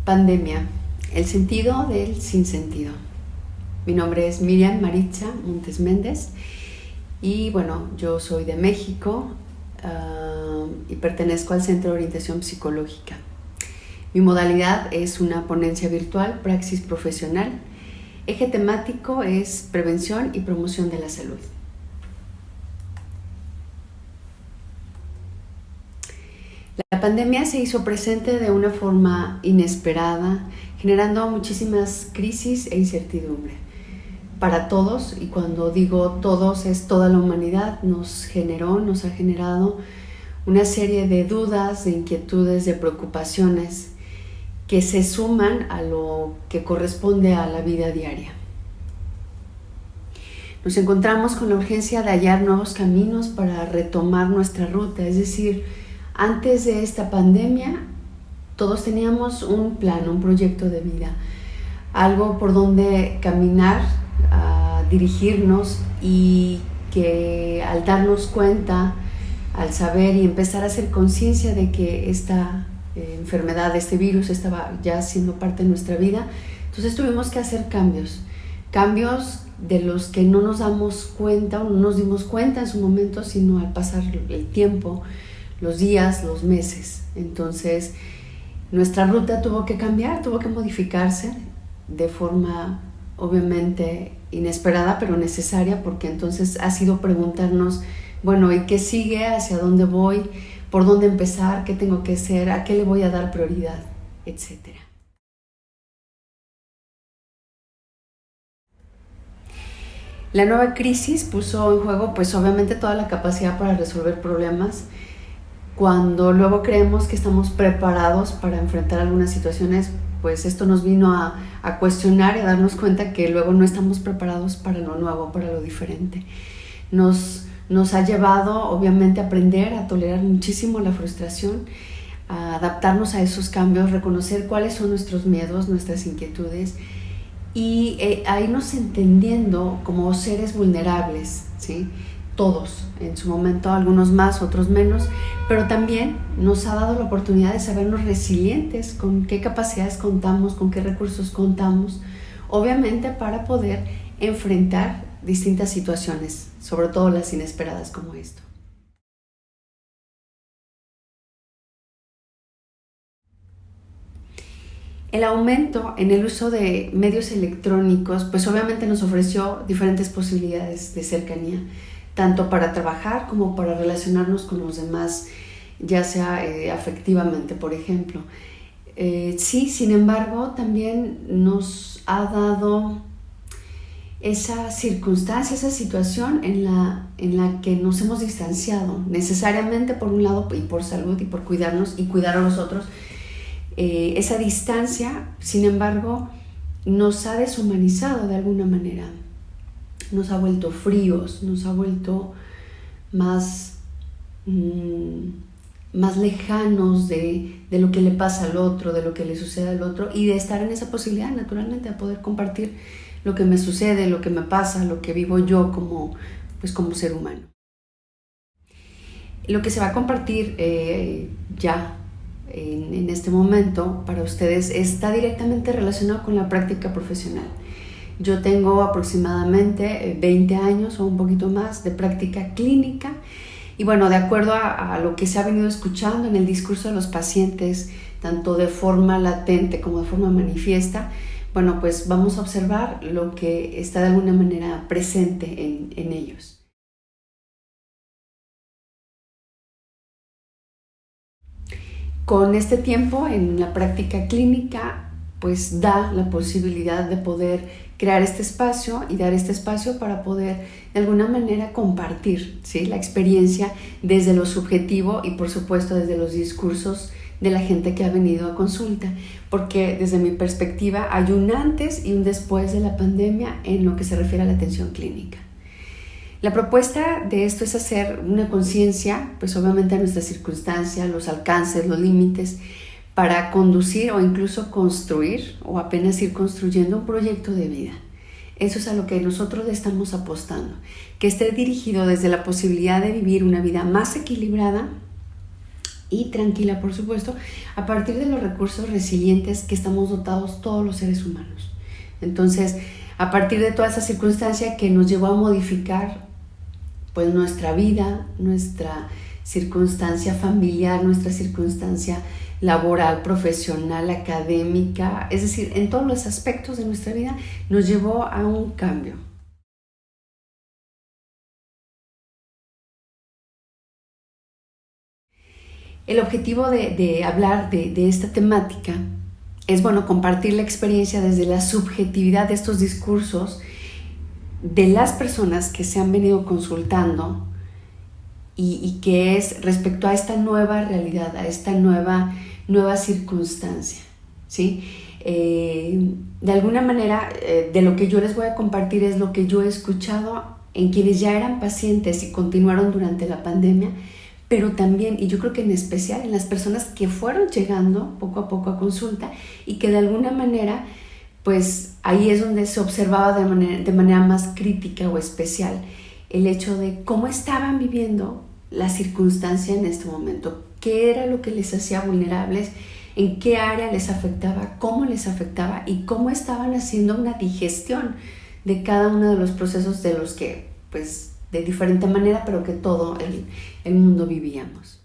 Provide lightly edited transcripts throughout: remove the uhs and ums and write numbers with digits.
Pandemia, el sentido del sinsentido. Mi nombre es Miriam Maritza Montes Méndez y bueno, yo soy de México y pertenezco al Centro de Orientación Psicológica. Mi modalidad es una ponencia virtual, praxis profesional. Eje temático es prevención y promoción de la salud. La pandemia se hizo presente de una forma inesperada, generando muchísimas crisis e incertidumbre. Para todos, y cuando digo todos es toda la humanidad, nos ha generado una serie de dudas, de inquietudes, de preocupaciones que se suman a lo que corresponde a la vida diaria. Nos encontramos con la urgencia de hallar nuevos caminos para retomar nuestra ruta, es decir, antes de esta pandemia, todos teníamos un plan, un proyecto de vida, algo por donde caminar, dirigirnos, y que al darnos cuenta, al saber y empezar a hacer conciencia de que esta enfermedad, este virus estaba ya siendo parte de nuestra vida, entonces tuvimos que hacer cambios de los que no nos damos cuenta o no nos dimos cuenta en su momento, sino al pasar el tiempo, los días, los meses. Entonces nuestra ruta tuvo que cambiar, tuvo que modificarse de forma obviamente inesperada pero necesaria, porque entonces ha sido preguntarnos, bueno, ¿y qué sigue? ¿Hacia dónde voy? ¿Por dónde empezar? ¿Qué tengo que hacer? ¿A qué le voy a dar prioridad? Etcétera. La nueva crisis puso en juego pues obviamente toda la capacidad para resolver problemas. Cuando luego creemos que estamos preparados para enfrentar algunas situaciones, pues esto nos vino a cuestionar y a darnos cuenta que luego no estamos preparados para lo nuevo, para lo diferente. Nos ha llevado obviamente a aprender a tolerar muchísimo la frustración, a adaptarnos a esos cambios, reconocer cuáles son nuestros miedos, nuestras inquietudes y a irnos entendiendo como seres vulnerables, ¿sí? Todos, en su momento, algunos más, otros menos, pero también nos ha dado la oportunidad de sabernos resilientes, con qué capacidades contamos, con qué recursos contamos, obviamente para poder enfrentar distintas situaciones, sobre todo las inesperadas como esto. El aumento en el uso de medios electrónicos, pues obviamente nos ofreció diferentes posibilidades de cercanía, tanto para trabajar como para relacionarnos con los demás, ya sea afectivamente, por ejemplo. Sí, sin embargo, también nos ha dado esa circunstancia, esa situación en la que nos hemos distanciado, necesariamente por un lado y por salud y por cuidarnos y cuidar a los otros. Esa distancia, sin embargo, nos ha deshumanizado de alguna manera. Nos ha vuelto fríos, nos ha vuelto más lejanos de lo que le pasa al otro, de lo que le sucede al otro, y de estar en esa posibilidad naturalmente de poder compartir lo que me sucede, lo que me pasa, lo que vivo yo como ser humano. Lo que se va a compartir ya en este momento para ustedes está directamente relacionado con la práctica profesional. Yo tengo aproximadamente 20 años o un poquito más de práctica clínica y bueno, de acuerdo a lo que se ha venido escuchando en el discurso de los pacientes, tanto de forma latente como de forma manifiesta, bueno, pues vamos a observar lo que está de alguna manera presente en ellos. Con este tiempo en la práctica clínica, pues da la posibilidad de poder crear este espacio y dar este espacio para poder de alguna manera compartir, ¿sí?, la experiencia desde lo subjetivo y por supuesto desde los discursos de la gente que ha venido a consulta, porque desde mi perspectiva hay un antes y un después de la pandemia en lo que se refiere a la atención clínica. La propuesta de esto es hacer una conciencia, pues obviamente a nuestra circunstancia, los alcances, los límites, para conducir o incluso construir o apenas ir construyendo un proyecto de vida. Eso es a lo que nosotros le estamos apostando, que esté dirigido desde la posibilidad de vivir una vida más equilibrada y tranquila, por supuesto, a partir de los recursos resilientes que estamos dotados todos los seres humanos. Entonces, a partir de toda esa circunstancia que nos llevó a modificar pues nuestra vida, nuestra circunstancia familiar, nuestra circunstancia laboral, profesional, académica, es decir, en todos los aspectos de nuestra vida, nos llevó a un cambio. El objetivo de hablar de esta temática es, bueno, compartir la experiencia desde la subjetividad de estos discursos de las personas que se han venido consultando y que es respecto a esta nueva realidad, a esta nueva circunstancia, ¿sí? De alguna manera, de lo que yo les voy a compartir es lo que yo he escuchado en quienes ya eran pacientes y continuaron durante la pandemia, pero también, y yo creo que en especial, en las personas que fueron llegando poco a poco a consulta y que de alguna manera, pues ahí es donde se observaba de manera más crítica o especial el hecho de cómo estaban viviendo la circunstancia en este momento, qué era lo que les hacía vulnerables, en qué área les afectaba, cómo les afectaba y cómo estaban haciendo una digestión de cada uno de los procesos de los que, pues, de diferente manera, pero que todo el mundo vivíamos.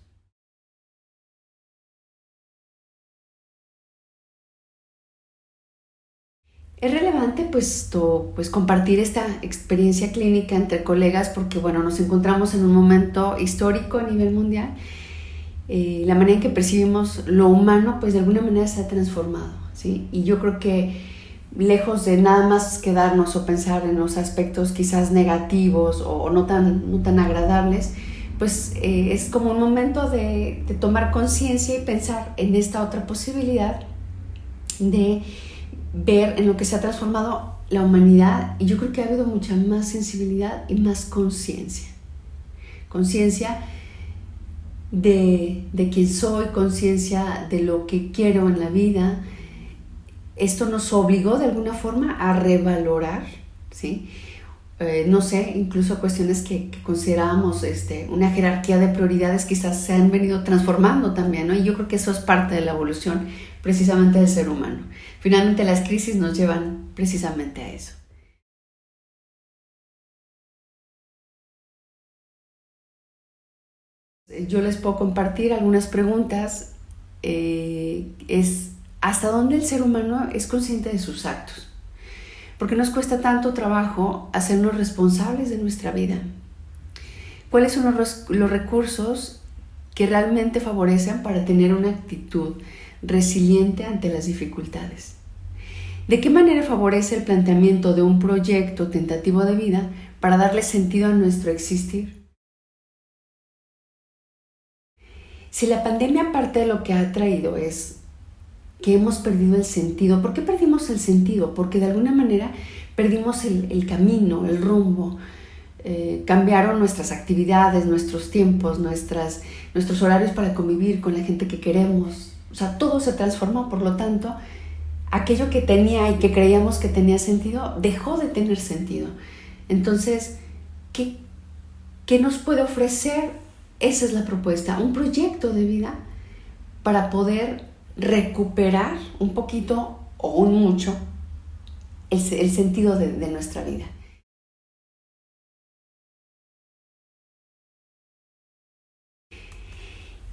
Es relevante pues compartir esta experiencia clínica entre colegas porque bueno, nos encontramos en un momento histórico a nivel mundial. La manera en que percibimos lo humano pues de alguna manera se ha transformado, ¿sí? Y yo creo que lejos de nada más quedarnos o pensar en los aspectos quizás negativos o no tan agradables, pues es como un momento de tomar conciencia y pensar en esta otra posibilidad de ver en lo que se ha transformado la humanidad, y yo creo que ha habido mucha más sensibilidad y más conciencia de quién soy, conciencia de lo que quiero en la vida. Esto nos obligó de alguna forma a revalorar, ¿sí? No sé, incluso cuestiones que considerábamos una jerarquía de prioridades quizás se han venido transformando también, ¿no? Y yo creo que eso es parte de la evolución precisamente del ser humano. Finalmente las crisis nos llevan precisamente a eso. Yo les puedo compartir algunas preguntas. Es ¿hasta dónde el ser humano es consciente de sus actos? ¿Por qué nos cuesta tanto trabajo hacernos responsables de nuestra vida? ¿Cuáles son los recursos que realmente favorecen para tener una actitud resiliente ante las dificultades? ¿De qué manera favorece el planteamiento de un proyecto tentativo de vida para darle sentido a nuestro existir? Si la pandemia parte de lo que ha traído es que hemos perdido el sentido. ¿Por qué perdimos el sentido? Porque de alguna manera perdimos el camino, el rumbo. Cambiaron nuestras actividades, nuestros tiempos, nuestros horarios para convivir con la gente que queremos. O sea, todo se transformó, por lo tanto, aquello que tenía y que creíamos que tenía sentido, dejó de tener sentido. Entonces, ¿qué nos puede ofrecer? Esa es la propuesta, un proyecto de vida para poder recuperar un poquito o un mucho el sentido de nuestra vida.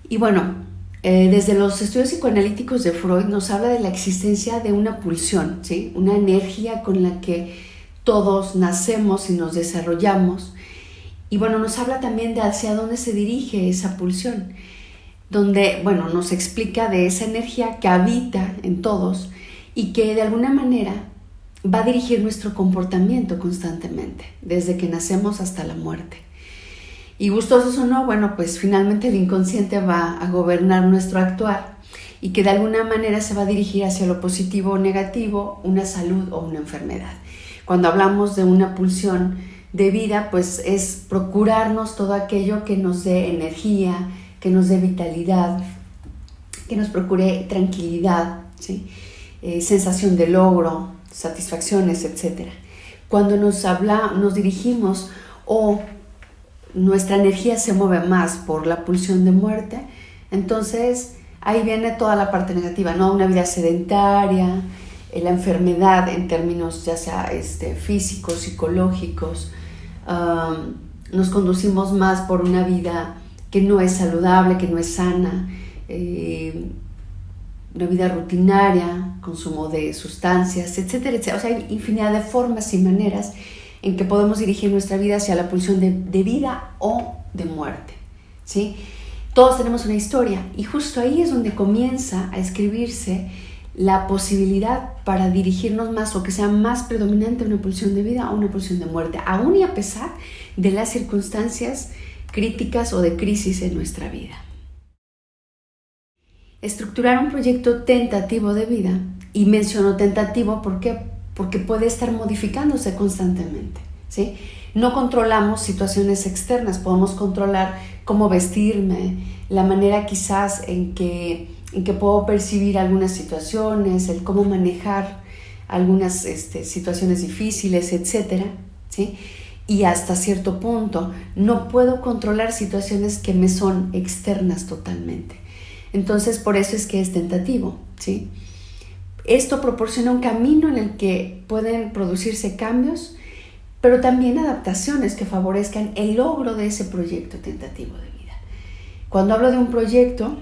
Y bueno, desde los estudios psicoanalíticos de Freud nos habla de la existencia de una pulsión, ¿sí? Una energía con la que todos nacemos y nos desarrollamos. Y bueno, nos habla también de hacia dónde se dirige esa pulsión, donde, bueno, nos explica de esa energía que habita en todos y que de alguna manera va a dirigir nuestro comportamiento constantemente, desde que nacemos hasta la muerte. Y gustosos o no, bueno, pues finalmente el inconsciente va a gobernar nuestro actuar y que de alguna manera se va a dirigir hacia lo positivo o negativo, una salud o una enfermedad. Cuando hablamos de una pulsión de vida, pues es procurarnos todo aquello que nos dé energía, que nos dé vitalidad, que nos procure tranquilidad, ¿sí? Sensación de logro, satisfacciones, etc. Cuando nos dirigimos o nuestra energía se mueve más por la pulsión de muerte, Entonces, ahí viene toda la parte negativa, ¿no? Una vida sedentaria, la enfermedad en términos ya sea físicos, psicológicos. Nos conducimos más por una vida que no es saludable, que no es sana, una vida rutinaria, consumo de sustancias, etcétera, etcétera. O sea, hay infinidad de formas y maneras en que podemos dirigir nuestra vida hacia la pulsión de vida o de muerte, ¿sí? Todos tenemos una historia y justo ahí es donde comienza a escribirse la posibilidad para dirigirnos más o que sea más predominante una pulsión de vida o una pulsión de muerte, aún y a pesar de las circunstancias críticas o de crisis en nuestra vida. Estructurar un proyecto tentativo de vida, y menciono tentativo porque puede estar modificándose constantemente, ¿sí? No controlamos situaciones externas, podemos controlar cómo vestirme, la manera quizás en que puedo percibir algunas situaciones, el cómo manejar algunas situaciones difíciles, etcétera, ¿sí? Y hasta cierto punto no puedo controlar situaciones que me son externas totalmente. Entonces, por eso es que es tentativo, ¿sí? Esto proporciona un camino en el que pueden producirse cambios, pero también adaptaciones que favorezcan el logro de ese proyecto tentativo de vida. Cuando hablo de un proyecto,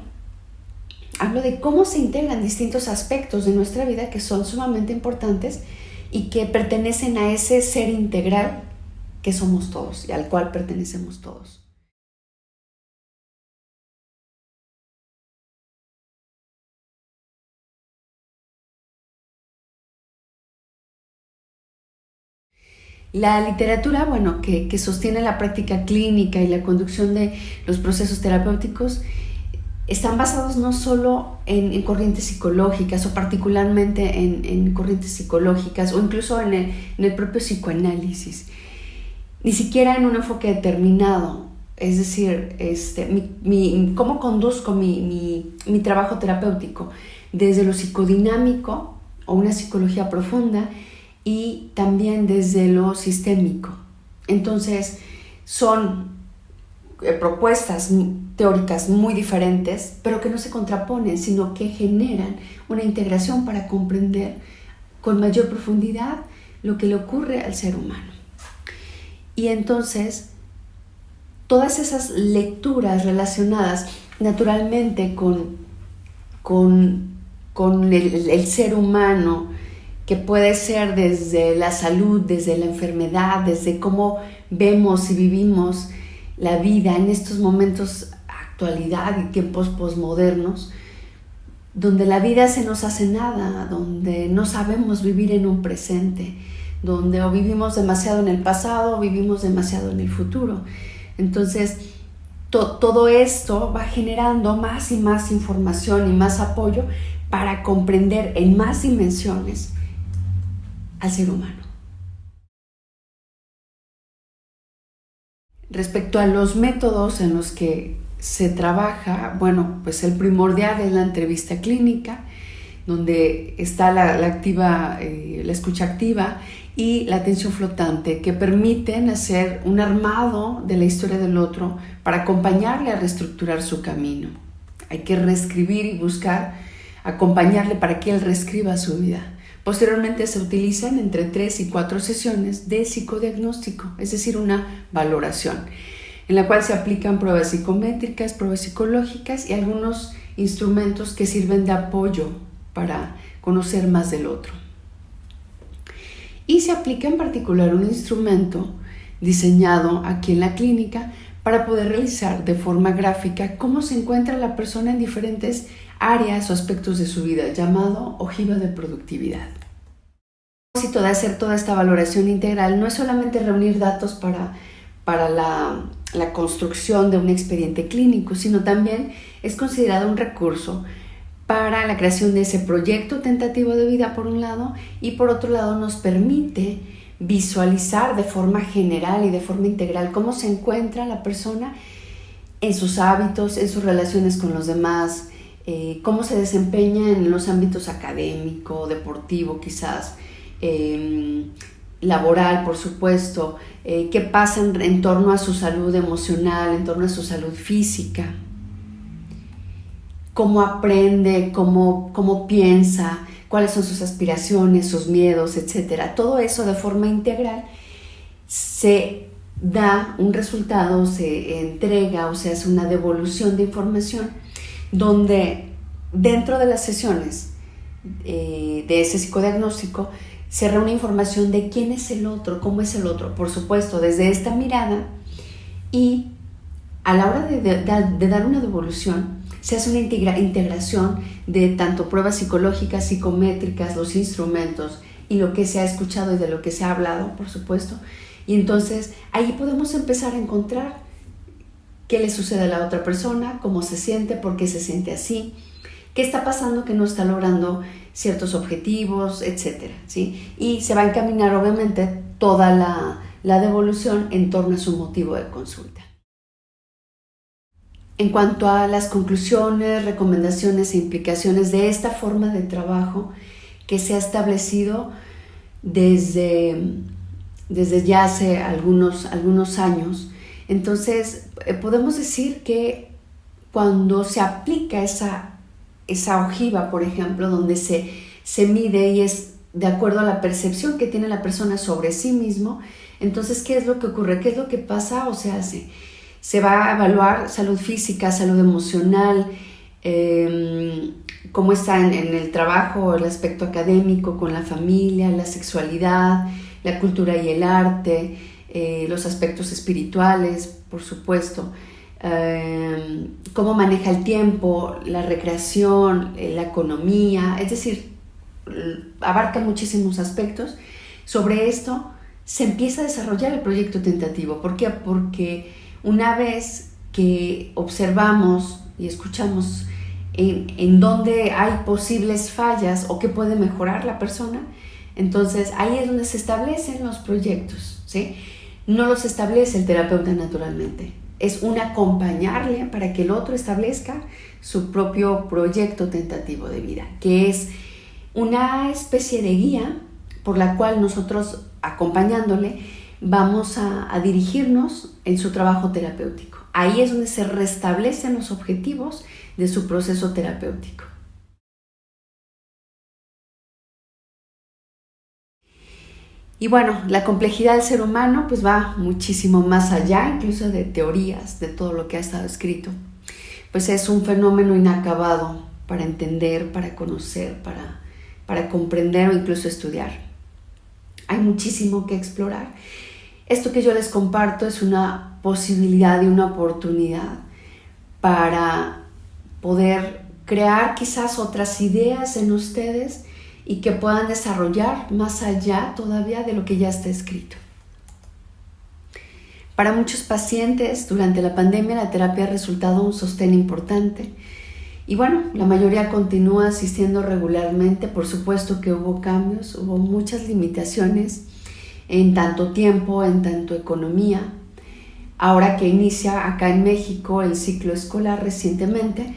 hablo de cómo se integran distintos aspectos de nuestra vida que son sumamente importantes y que pertenecen a ese ser integral que somos todos y al cual pertenecemos todos. La literatura, bueno, que sostiene la práctica clínica y la conducción de los procesos terapéuticos, están basados no solo en corrientes psicológicas o particularmente en corrientes psicológicas o incluso en el propio psicoanálisis, ni siquiera en un enfoque determinado. Es decir, cómo conduzco mi trabajo terapéutico desde lo psicodinámico o una psicología profunda y también desde lo sistémico. Entonces, son propuestas teóricas muy diferentes, pero que no se contraponen, sino que generan una integración para comprender con mayor profundidad lo que le ocurre al ser humano. Y entonces, todas esas lecturas relacionadas naturalmente con el ser humano, que puede ser desde la salud, desde la enfermedad, desde cómo vemos y vivimos la vida en estos momentos actualidad y tiempos posmodernos, donde la vida se nos hace nada, donde no sabemos vivir en un presente, donde o vivimos demasiado en el pasado o vivimos demasiado en el futuro. Entonces, todo esto va generando más y más información y más apoyo para comprender en más dimensiones al ser humano. Respecto a los métodos en los que se trabaja, bueno, pues el primordial es la entrevista clínica, donde está la escucha activa y la atención flotante, que permiten hacer un armado de la historia del otro para acompañarle a reestructurar su camino. Hay que reescribir y buscar acompañarle para que él reescriba su vida. Posteriormente se utilizan entre 3 y 4 sesiones de psicodiagnóstico, es decir, una valoración, en la cual se aplican pruebas psicométricas, pruebas psicológicas y algunos instrumentos que sirven de apoyo para conocer más del otro. Y se aplica en particular un instrumento diseñado aquí en la clínica para poder realizar de forma gráfica cómo se encuentra la persona en diferentes áreas o aspectos de su vida, llamado ojiva de productividad. El propósito de hacer toda esta valoración integral no es solamente reunir datos para la construcción de un expediente clínico, sino también es considerado un recurso para la creación de ese proyecto tentativo de vida por un lado, y por otro lado nos permite visualizar de forma general y de forma integral cómo se encuentra la persona en sus hábitos, en sus relaciones con los demás, cómo se desempeña en los ámbitos académico, deportivo quizás, laboral por supuesto, qué pasa en torno a su salud emocional, en torno a su salud física. cómo aprende, cómo piensa, cuáles son sus aspiraciones, sus miedos, etc. Todo eso de forma integral se da un resultado, se entrega o se hace una devolución de información donde dentro de las sesiones de ese psicodiagnóstico se reúne información de quién es el otro, cómo es el otro, por supuesto, desde esta mirada, y a la hora de dar una devolución se hace una integración de tanto pruebas psicológicas, psicométricas, los instrumentos y lo que se ha escuchado y de lo que se ha hablado, por supuesto, y entonces ahí podemos empezar a encontrar qué le sucede a la otra persona, cómo se siente, por qué se siente así, qué está pasando que no está logrando ciertos objetivos, etcétera, ¿sí? Y se va a encaminar obviamente toda la devolución en torno a su motivo de consulta. En cuanto a las conclusiones, recomendaciones e implicaciones de esta forma de trabajo que se ha establecido desde ya hace algunos años, entonces podemos decir que cuando se aplica esa ojiva, por ejemplo, donde se mide y es de acuerdo a la percepción que tiene la persona sobre sí mismo, entonces, ¿qué es lo que ocurre? ¿Qué es lo que pasa o se hace? Se va a evaluar salud física, salud emocional, cómo está en el trabajo, el aspecto académico, con la familia, la sexualidad, la cultura y el arte, los aspectos espirituales, por supuesto, cómo maneja el tiempo, la recreación, la economía, es decir, abarca muchísimos aspectos. Sobre esto se empieza a desarrollar el proyecto tentativo. ¿Por qué? Porque una vez que observamos y escuchamos en dónde hay posibles fallas o qué puede mejorar la persona, entonces ahí es donde se establecen los proyectos, ¿sí? No los establece el terapeuta naturalmente, es un acompañarle para que el otro establezca su propio proyecto tentativo de vida, que es una especie de guía por la cual nosotros, acompañándole, vamos a dirigirnos en su trabajo terapéutico. Ahí es donde se restablecen los objetivos de su proceso terapéutico. Y bueno, la complejidad del ser humano pues va muchísimo más allá, incluso de teorías, de todo lo que ha estado escrito. Pues es un fenómeno inacabado para entender, para conocer, para comprender o incluso estudiar. Hay muchísimo que explorar. Esto que yo les comparto es una posibilidad y una oportunidad para poder crear quizás otras ideas en ustedes y que puedan desarrollar más allá todavía de lo que ya está escrito. Para muchos pacientes durante la pandemia la terapia ha resultado un sostén importante y bueno, la mayoría continúa asistiendo regularmente. Por supuesto que hubo cambios, hubo muchas limitaciones en tanto tiempo, en tanto economía. Ahora que inicia acá en México el ciclo escolar recientemente,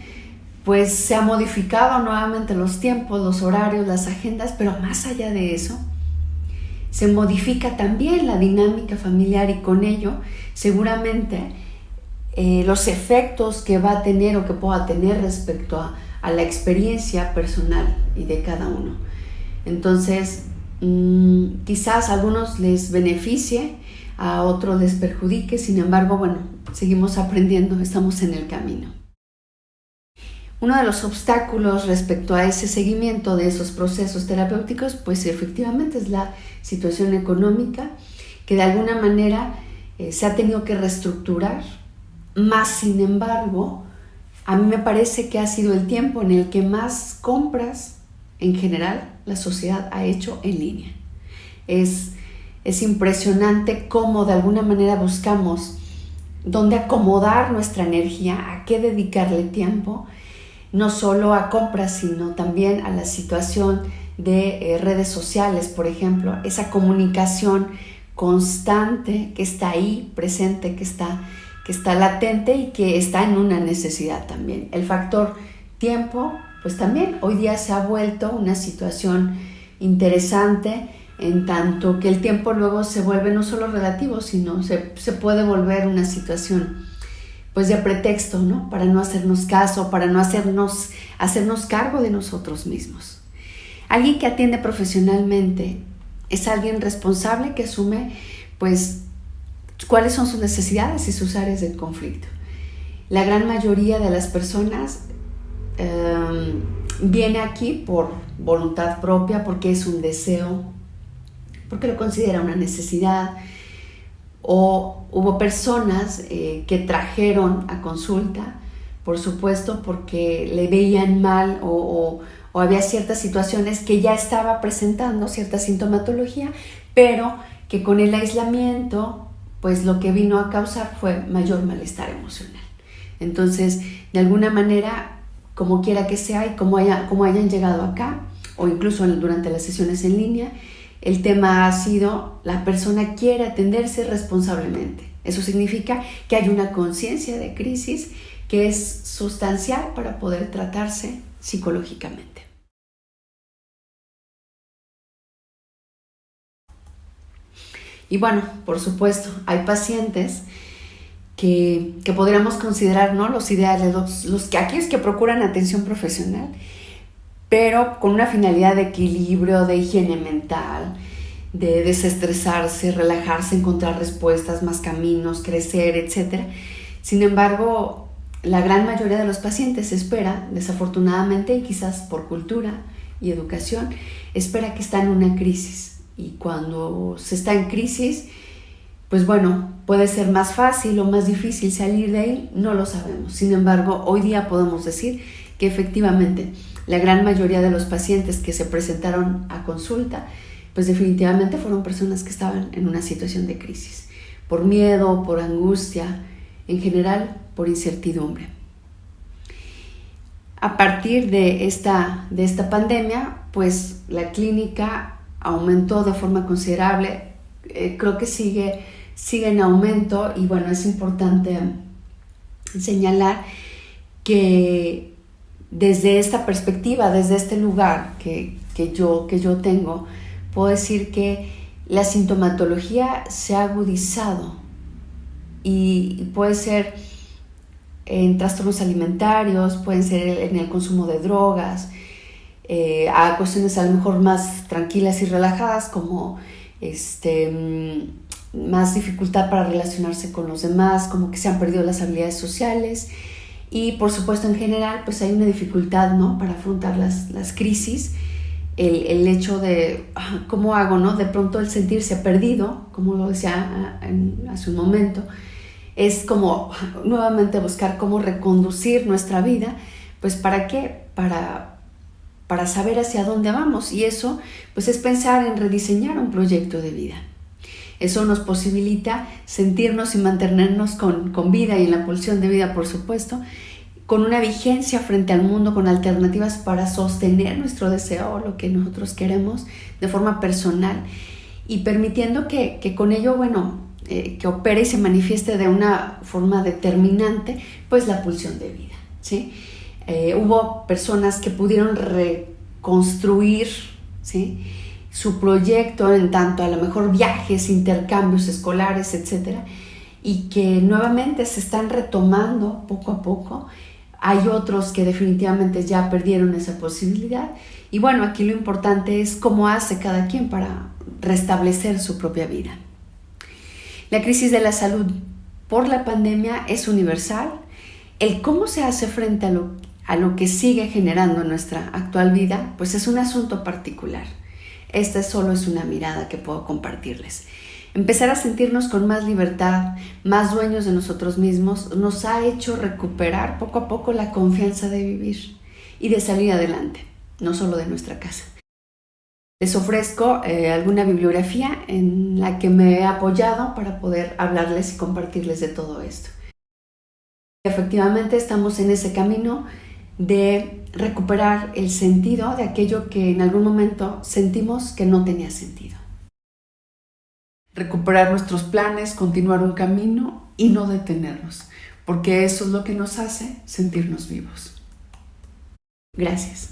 pues se ha modificado nuevamente los tiempos, los horarios, las agendas, pero más allá de eso, se modifica también la dinámica familiar y con ello seguramente los efectos que va a tener o que pueda tener respecto a la experiencia personal y de cada uno. Entonces, quizás a algunos les beneficie, a otros les perjudique, sin embargo, bueno, seguimos aprendiendo, estamos en el camino. Uno de los obstáculos respecto a ese seguimiento de esos procesos terapéuticos, pues efectivamente es la situación económica, que de alguna manera se ha tenido que reestructurar, más sin embargo, a mí me parece que ha sido el tiempo en el que más compras en general la sociedad ha hecho en línea. Es impresionante cómo de alguna manera buscamos dónde acomodar nuestra energía, a qué dedicarle tiempo, no solo a compras, sino también a la situación de redes sociales, por ejemplo, esa comunicación constante que está ahí, presente, que está latente y que está en una necesidad también. El factor tiempo, pues también hoy día se ha vuelto una situación interesante, en tanto que el tiempo luego se vuelve no solo relativo, sino se puede volver una situación pues de pretexto, ¿no? Para no hacernos caso, para no hacernos cargo de nosotros mismos. Alguien que atiende profesionalmente es alguien responsable que asume, pues, cuáles son sus necesidades y sus áreas de conflicto. La gran mayoría de las personas viene aquí por voluntad propia, porque es un deseo, porque lo considera una necesidad, o hubo personas que trajeron a consulta, por supuesto, porque le veían mal o había ciertas situaciones que ya estaba presentando cierta sintomatología, pero que con el aislamiento, pues lo que vino a causar fue mayor malestar emocional. Entonces, de alguna manera, como quiera que sea y como hayan llegado acá, o incluso durante las sesiones en línea, el tema ha sido: la persona quiere atenderse responsablemente. Eso significa que hay una conciencia de crisis que es sustancial para poder tratarse psicológicamente. Y bueno, por supuesto, hay pacientes que podríamos considerar, ¿no?, los ideales, aquellos que procuran atención profesional, pero con una finalidad de equilibrio, de higiene mental, de desestresarse, relajarse, encontrar respuestas, más caminos, crecer, etc. Sin embargo, la gran mayoría de los pacientes espera, desafortunadamente, y quizás por cultura y educación, espera que está en una crisis. Y cuando se está en crisis, pues bueno, puede ser más fácil o más difícil salir de ahí, no lo sabemos. Sin embargo, hoy día podemos decir que efectivamente la gran mayoría de los pacientes que se presentaron a consulta, pues definitivamente fueron personas que estaban en una situación de crisis, por miedo, por angustia, en general por incertidumbre. A partir de esta pandemia, pues la clínica aumentó de forma considerable. Creo que sigue en aumento, y bueno, es importante señalar que desde esta perspectiva, desde este lugar que yo tengo, puedo decir que la sintomatología se ha agudizado y puede ser en trastornos alimentarios, pueden ser en el consumo de drogas, a cuestiones a lo mejor más tranquilas y relajadas, como más dificultad para relacionarse con los demás, como que se han perdido las habilidades sociales, y por supuesto en general pues hay una dificultad, ¿no?, para afrontar las crisis. El hecho de ¿cómo hago?, ¿no? De pronto el sentirse perdido, como lo decía hace un momento, es como nuevamente buscar cómo reconducir nuestra vida. Pues ¿para qué? Para saber hacia dónde vamos, y eso pues es pensar en rediseñar un proyecto de vida. Eso nos posibilita sentirnos y mantenernos con vida y en la pulsión de vida, por supuesto, con una vigencia frente al mundo, con alternativas para sostener nuestro deseo, lo que nosotros queremos de forma personal, y permitiendo que con ello, bueno, que opere y se manifieste de una forma determinante, pues la pulsión de vida, ¿sí? Hubo personas que pudieron reconstruir, ¿sí?, su proyecto en tanto a lo mejor viajes, intercambios escolares, etcétera, y que nuevamente se están retomando poco a poco. Hay otros que definitivamente ya perdieron esa posibilidad, y bueno, aquí lo importante es cómo hace cada quien para restablecer su propia vida. La crisis de la salud por la pandemia es universal. El cómo se hace frente a lo que sigue generando en nuestra actual vida, pues es un asunto particular. Esta solo es una mirada que puedo compartirles. Empezar a sentirnos con más libertad, más dueños de nosotros mismos, nos ha hecho recuperar poco a poco la confianza de vivir y de salir adelante, no solo de nuestra casa. Les ofrezco alguna bibliografía en la que me he apoyado para poder hablarles y compartirles de todo esto. Efectivamente, estamos en ese camino de recuperar el sentido de aquello que en algún momento sentimos que no tenía sentido. Recuperar nuestros planes, continuar un camino y no detenernos, porque eso es lo que nos hace sentirnos vivos. Gracias.